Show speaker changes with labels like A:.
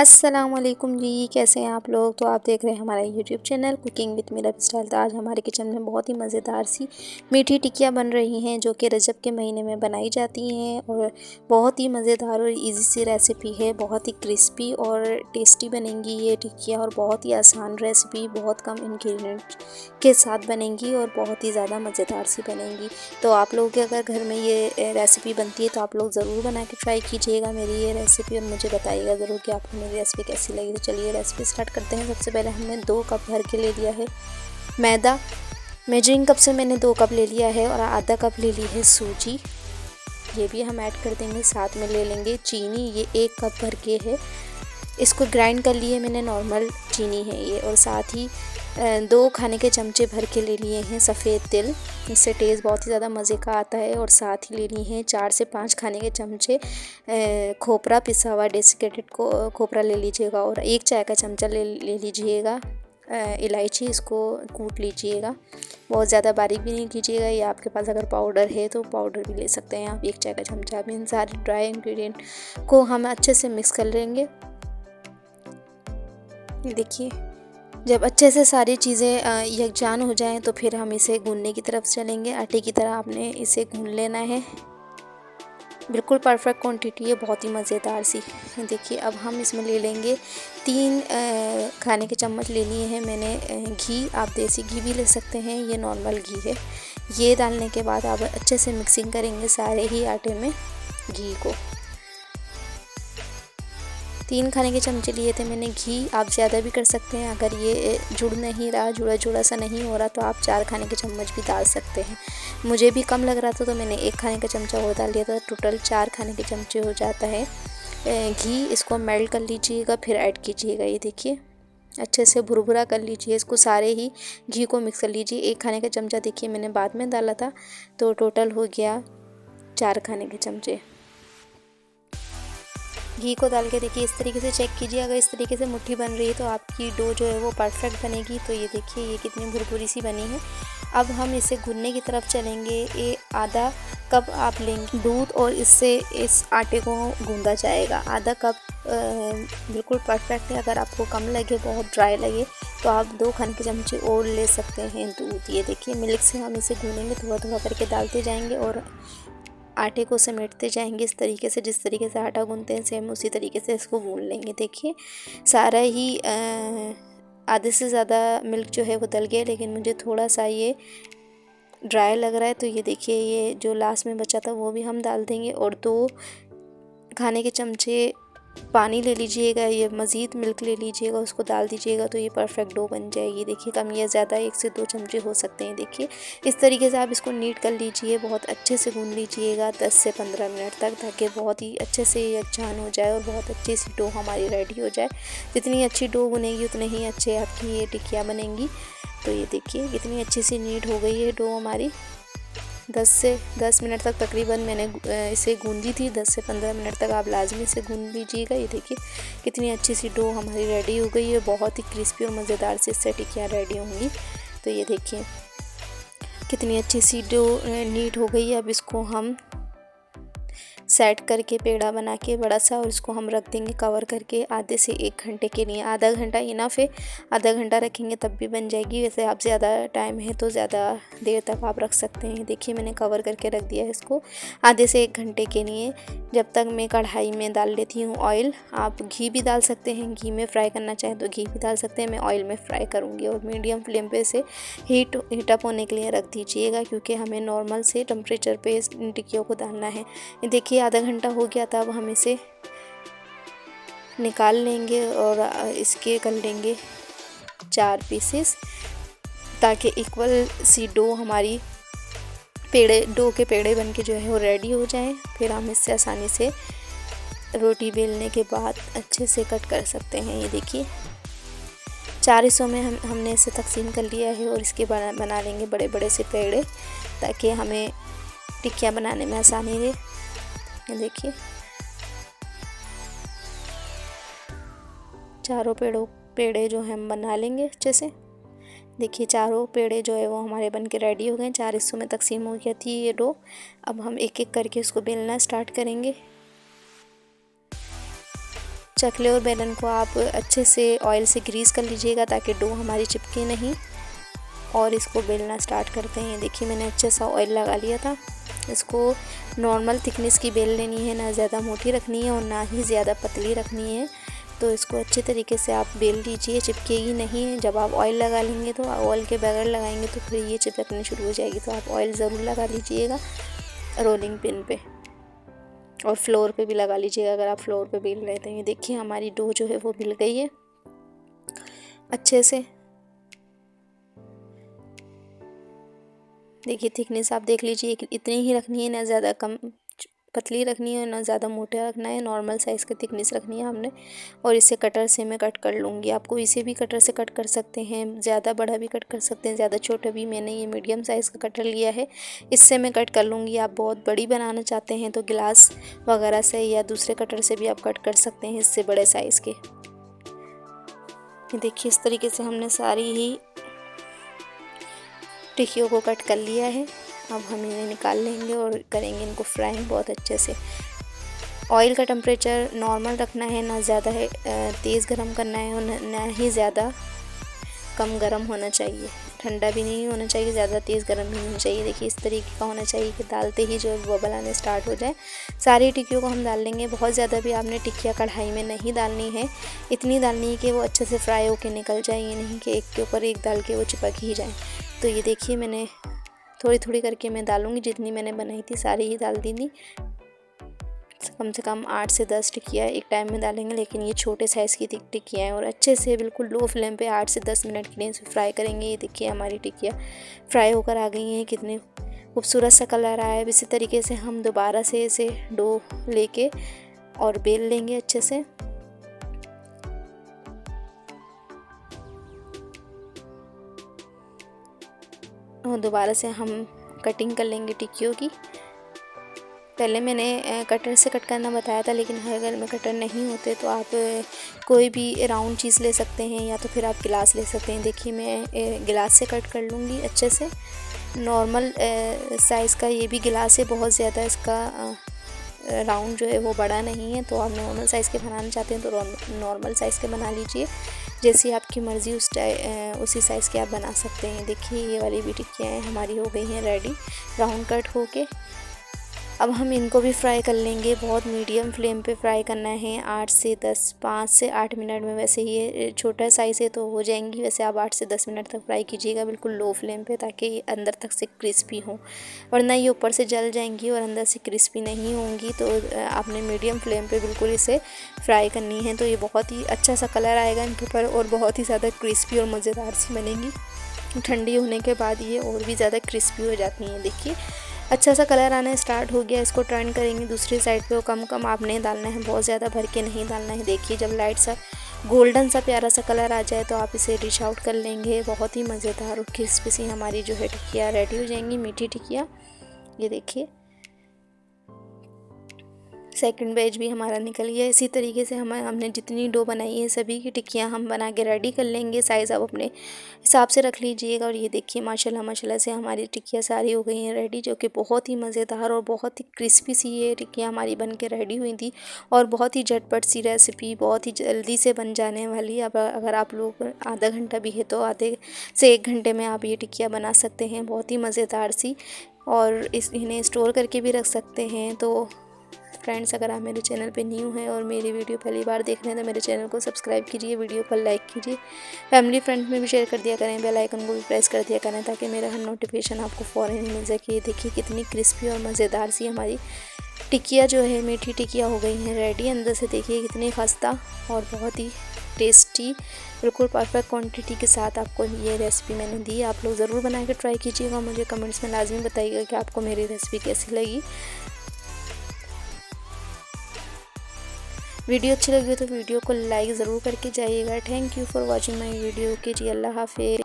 A: अस्सलामुअलैकुम जी, कैसे हैं आप लोग। तो आप देख रहे हैं हमारा YouTube channel cooking with me lifestyle. तो आज हमारे किचन में बहुत ही मज़ेदार सी मीठी टिक्कियाँ बन रही हैं जो कि रजब के महीने में बनाई जाती हैं और बहुत ही मज़ेदार और इजी सी रेसिपी है। बहुत ही क्रिस्पी और टेस्टी बनेंगी ये टिक्कियाँ और बहुत ही आसान रेसिपी, बहुत कम इंग्रेडिएंट के साथ बनेंगी और बहुत ही ज़्यादा मज़ेदार सी बनेंगी। तो आप लोगों के अगर घर में ये रेसिपी बनती है तो आप लोग ज़रूर बना के ट्राई कीजिएगा मेरी ये रेसिपी और मुझे बताइएगा ज़रूर कि आपको मेरी रेसिपी कैसी लगी। तो चलिए रेसिपी स्टार्ट करते हैं। सबसे पहले हमने 2 कप भर के ले लिया है मैदा। मेजरिंग कप से मैंने 2 कप ले लिया है और आधा कप ले ली है सूजी, ये भी हम ऐड कर देंगे। साथ में ले लेंगे चीनी, ये 1 कप भर के है, इसको ग्राइंड कर लिए मैंने, नॉर्मल चीनी है ये। और साथ ही 2 खाने के चमचे भर के ले लिए हैं सफ़ेद तिल, इससे टेस्ट बहुत ही ज़्यादा मज़े का आता है। और साथ ही ले ली हैं 4 से 5 खाने के चमचे खोपरा, पिसा हुआ डेसिकेटेड खोपरा ले लीजिएगा। और 1 चाय का चमचा ले लीजिएगा इलायची, इसको कूट लीजिएगा, बहुत ज़्यादा बारीक भी नहीं कीजिएगा। या आपके पास अगर पाउडर है तो पाउडर भी ले सकते हैं आप, 1 चाय का चमचा। अब इन सारे ड्राई इंग्रेडिएंट को हम अच्छे से मिक्स कर लेंगे। देखिए जब अच्छे से सारी चीज़ें यकजान हो जाएं तो फिर हम इसे गूंदने की तरफ चलेंगे। आटे की तरह आपने इसे गूंद लेना है, बिल्कुल परफेक्ट क्वांटिटी है, बहुत ही मज़ेदार सी। देखिए अब हम इसमें ले लेंगे 3 खाने के चम्मच ले लिए हैं मैंने घी, आप देसी घी भी ले सकते हैं, ये नॉर्मल घी है। ये डालने के बाद आप अच्छे से मिक्सिंग करेंगे सारे ही आटे में घी को। 3 खाने के चमचे लिए थे मैंने घी, आप ज़्यादा भी कर सकते हैं। अगर ये जुड़ नहीं रहा, जुड़ा जुड़ा सा नहीं हो रहा तो आप 4 खाने के चम्मच भी डाल सकते हैं। मुझे भी कम लग रहा था तो मैंने 1 खाने का चमचा और डाल दिया था, टोटल 4 खाने के चमचे हो जाता है घी। इसको मेल्ट कर लीजिएगा फिर ऐड कीजिएगा। ये देखिए अच्छे से भुरभुरा कर लीजिए इसको, सारे ही घी को मिक्स कर लीजिए। 1 खाने का चमचा देखिए मैंने बाद में डाला था, तो टोटल हो गया 4 खाने के चमचे। घी को डाल के देखिए इस तरीके से चेक कीजिए, अगर इस तरीके से मुट्ठी बन रही है तो आपकी डो जो है वो परफेक्ट बनेगी। तो ये देखिए ये कितनी भुरभुरी सी बनी है। अब हम इसे गूंदने की तरफ चलेंगे। ये आधा कप आप लेंगे दूध और इससे इस आटे को गूंदा जाएगा। आधा कप बिल्कुल परफेक्ट है। अगर आपको कम लगे, बहुत ड्राई लगे तो आप 2 खाने के चमचे और ले सकते हैं दूध। ये देखिए मिल्क से हम इसे गूंदेंगे, थोड़ा थोड़ा करके डालते जाएंगे और आटे को समेटते जाएंगे इस तरीके से। जिस तरीके से आटा गूंदते हैं सेम उसी तरीके से इसको गूंद लेंगे। देखिए सारा ही आधे से ज़्यादा मिल्क जो है वो डल गया, लेकिन मुझे थोड़ा सा ये ड्राई लग रहा है। तो ये देखिए ये जो लास्ट में बचा था वो भी हम डाल देंगे और 2 खाने के चमचे पानी ले लीजिएगा, ये मज़ीद मिल्क ले लीजिएगा, उसको डाल दीजिएगा तो ये परफेक्ट डो बन जाएगी। देखिए कम या ज़्यादा 1 से 2 चमचे हो सकते हैं। देखिए इस तरीके से आप इसको नीट कर लीजिए, बहुत अच्छे से गूंद लीजिएगा 10 से 15 मिनट तक, ताकि बहुत ही अच्छे से यकजान हो जाए और बहुत अच्छी सी डो हमारी रेडी हो जाए। जितनी अच्छी डो बनेगी उतने ही अच्छे आपकी ये टिक्कियाँ बनेंगी। तो ये देखिए कितनी अच्छी सी नीट हो गई है डो हमारी। 10 मिनट तक तकरीबन मैंने इसे गूंदी थी। 10 से 15 मिनट तक आप लाजमी से गूंद लीजिएगा। ये देखिए कितनी अच्छी सी डो हमारी रेडी हो गई है, बहुत ही क्रिस्पी और मज़ेदार से इससे टिक्कियाँ रेडी होंगी। तो ये देखिए कितनी अच्छी सी डो नीट हो गई है। अब इसको हम सेट करके पेड़ा बना के बड़ा सा, और इसको हम रख देंगे कवर करके आधे से 1 घंटे के लिए। आधा घंटा इनफ है, आधा घंटा रखेंगे तब भी बन जाएगी। वैसे आप ज़्यादा टाइम है तो ज़्यादा देर तक आप रख सकते हैं। देखिए मैंने कवर करके रख दिया है इसको आधे से 1 घंटे के लिए। जब तक मैं कढ़ाई में डाल लेती हूँ ऑयल, आप घी भी डाल सकते हैं, घी में फ्राई करना चाहें तो घी भी डाल सकते हैं। मैं ऑयल में फ्राई करूँगी और मीडियम फ्लेम पे इसे हीटअप होने के लिए रख दीजिएगा, क्योंकि हमें नॉर्मल से टेम्परेचर पे इन टिक्कियों को डालना है। देखिए आधा घंटा हो गया था, अब हम इसे निकाल लेंगे और इसके कर लेंगे 4 पीसेस, ताकि इक्वल सी डो हमारी डो के पेड़े बन के जो है वो रेडी हो जाएं। फिर हम इससे आसानी से रोटी बेलने के बाद अच्छे से कट कर सकते हैं। ये देखिए 4 हिस्सों में हमने इसे तकसीम कर लिया है और इसके बना लेंगे बड़े बड़े से पेड़े, ताकि हमें टिक्कियाँ बनाने में आसानी रहे। देखिए चारों पेड़े जो है हम बना लेंगे अच्छे से। देखिए चारों पेड़े जो है वो हमारे बन के रेडी हो गए। 4 हिस्सों में तकसीम हो गया थी ये डो। अब हम एक एक करके उसको बेलना स्टार्ट करेंगे। चकले और बेलन को आप अच्छे से ऑयल से ग्रीस कर लीजिएगा ताकि डो हमारी चिपके नहीं। और इसको बेलना स्टार्ट करते हैं। देखिए मैंने अच्छे सा ऑयल लगा लिया था। इसको नॉर्मल थिकनेस की बेल लेनी है, ना ज़्यादा मोटी रखनी है और ना ही ज़्यादा पतली रखनी है। तो इसको अच्छे तरीके से आप बेल लीजिए, चिपकेगी नहीं। जब आप ऑयल लगा लेंगे तो ऑयल के बगैर लगाएंगे तो फिर ये चिपकनी शुरू हो जाएगी। तो आप ऑयल ज़रूर लगा लीजिएगा रोलिंग पिन पे, और फ्लोर पे भी लगा लीजिएगा अगर आप फ्लोर पे बेल रहे थे। देखिए हमारी डो जो है वो मिल गई है अच्छे से। देखिए थिकनेस आप देख लीजिए, इतनी ही रखनी है, ना ज़्यादा कम पतली रखनी है ना ज़्यादा मोटा रखना है। नॉर्मल साइज़ की थिकनेस रखनी है हमने। और इसे कटर से मैं कट कर लूँगी। आपको इसे भी कटर से कट कर सकते हैं, ज़्यादा बड़ा भी कट कर सकते हैं, ज़्यादा छोटा भी। मैंने ये मीडियम साइज़ का कटर लिया है, इससे मैं कट कर लूँगी। आप बहुत बड़ी बनाना चाहते हैं तो गिलास वगैरह से या दूसरे कटर से भी आप कट कर सकते हैं, इससे बड़े साइज़ के। देखिए इस तरीके से हमने सारी ही टिक्कियों को कट कर लिया है। अब हम इन्हें निकाल लेंगे और करेंगे इनको फ्राई बहुत अच्छे से। ऑयल का टेम्परेचर नॉर्मल रखना है, ना ज़्यादा है तेज़ गरम करना है और ना ही ज़्यादा कम गरम होना चाहिए। ठंडा भी नहीं होना चाहिए, ज़्यादा तेज़ गरम भी नहीं होना चाहिए। देखिए इस तरीके का होना चाहिए कि डालते ही जो बबल आने स्टार्ट हो जाए। सारी टिक्कियों को हम डाल लेंगे। बहुत ज़्यादा भी आपने टिक्कियाँ कढ़ाई में नहीं डालनी है, इतनी डालनी है कि वो अच्छे से फ्राई होकर निकल जाए, ये नहीं कि एक के ऊपर एक डाल के वो चिपक ही जाए। तो ये देखिए मैंने थोड़ी थोड़ी करके मैं डालूँगी, जितनी मैंने बनाई थी सारी ही डाल दी थी। कम से कम 8 से 10 टिक्कियाँ एक टाइम में डालेंगे, लेकिन ये छोटे साइज़ की टिक्कियाँ हैं। और अच्छे से बिल्कुल लो फ्लेम पे 8 से 10 मिनट के लिए इसे फ्राई करेंगे। ये देखिए हमारी टिक्कियाँ फ्राई होकर आ गई हैं, कितने खूबसूरत सा कलर आया है। इसी तरीके से हम दोबारा से इसे डो लेके और बेल लेंगे अच्छे से। और दोबारा से हम कटिंग कर लेंगे टिक्कियों की। पहले मैंने कटर से कट करना बताया था, लेकिन हर घर में कटर नहीं होते तो आप कोई भी राउंड चीज़ ले सकते हैं या तो फिर आप गिलास ले सकते हैं। देखिए मैं गिलास से कट कर लूँगी अच्छे से। नॉर्मल साइज़ का ये भी गिलास है, बहुत ज़्यादा इसका राउंड जो है वो बड़ा नहीं है। तो आप नॉर्मल साइज़ के बनाना चाहते हैं तो नॉर्मल साइज़ के बना लीजिए, जैसी आपकी मर्ज़ी उसी साइज़ के आप बना सकते हैं। देखिए ये वाली भी टिक्कियाँ हमारी हो गई हैं रेडी, राउंड कट होके। अब हम इनको भी फ्राई कर लेंगे। बहुत मीडियम फ्लेम पे फ्राई करना है, 5 से 8 मिनट में। वैसे ये छोटा साइज़ है तो हो जाएंगी, वैसे आप 8 से 10 मिनट तक फ्राई कीजिएगा बिल्कुल लो फ्लेम पे, ताकि ये अंदर तक से क्रिस्पी हो, वरना ये ऊपर से जल जाएंगी और अंदर से क्रिस्पी नहीं होंगी। तो आपने मीडियम फ्लेम पे बिल्कुल इसे फ्राई करनी है। तो ये बहुत ही अच्छा सा कलर आएगा इनके ऊपर और बहुत ही ज़्यादा क्रिस्पी और मज़ेदार सी बनेगी। ठंडी होने के बाद ये और भी ज़्यादा क्रिस्पी हो जाती हैं। देखिए अच्छा सा कलर आना स्टार्ट हो गया। इसको टर्न करेंगे दूसरी साइड पे। वो कम कम आपने डालना है, बहुत ज़्यादा भर के नहीं डालना है। देखिए जब लाइट सा गोल्डन सा प्यारा सा कलर आ जाए तो आप इसे डिश आउट कर लेंगे। बहुत ही मज़ेदार और क्रिस्पी सी हमारी जो है टिक्कियाँ रेडी हो जाएंगी, मीठी टिक्कियाँ। ये देखिए सेकंड बैच भी हमारा निकल गया। इसी तरीके से हमने जितनी डो बनाई है सभी की टिक्कियाँ हम बना के रेडी कर लेंगे। साइज़ आप अपने हिसाब से रख लीजिएगा। और ये देखिए माशाल्लाह माशाल्लाह से हमारी टिक्कियाँ सारी हो गई हैं रेडी, जो कि बहुत ही मज़ेदार और बहुत ही क्रिस्पी सी ये टिक्कियाँ हमारी बन के रेडी हुई थी। और बहुत ही झटपट सी रेसिपी, बहुत ही जल्दी से बन जाने वाली। अब अगर आप लोग आधा घंटा भी है तो आधे से 1 घंटे में आप ये टिक्कियाँ बना सकते हैं, बहुत ही मज़ेदार सी। और इन्हें स्टोर करके भी रख सकते हैं। तो फ्रेंड्स अगर आप मेरे चैनल पे न्यू हैं और मेरी वीडियो पहली बार देख रहे हैं तो मेरे चैनल को सब्सक्राइब कीजिए, वीडियो को लाइक कीजिए, फैमिली फ्रेंड्स में भी शेयर कर दिया करें, बेल आइकन को भी प्रेस कर दिया करें ताकि मेरा हर नोटिफिकेशन आपको फ़ौरन ही मिल सके। देखिए कितनी क्रिस्पी और मज़ेदार सी हमारी टिक्कियाँ जो है मीठी टिक्कियाँ हो गई हैं रेडी। अंदर से देखिए कितनी खस्ता और बहुत ही टेस्टी, बिल्कुल परफेक्ट क्वांटिटी के साथ आपको ये रेसिपी मैंने दी। आप लोग ज़रूर बना के ट्राई कीजिएगा। मुझे कमेंट्स में लाजमी बताइएगा कि आपको मेरी रेसिपी कैसी लगी। वीडियो अच्छी लगी हो तो वीडियो को लाइक ज़रूर करके जाइएगा। Thank you for watching my video. के जी अल्लाह हाफिज़।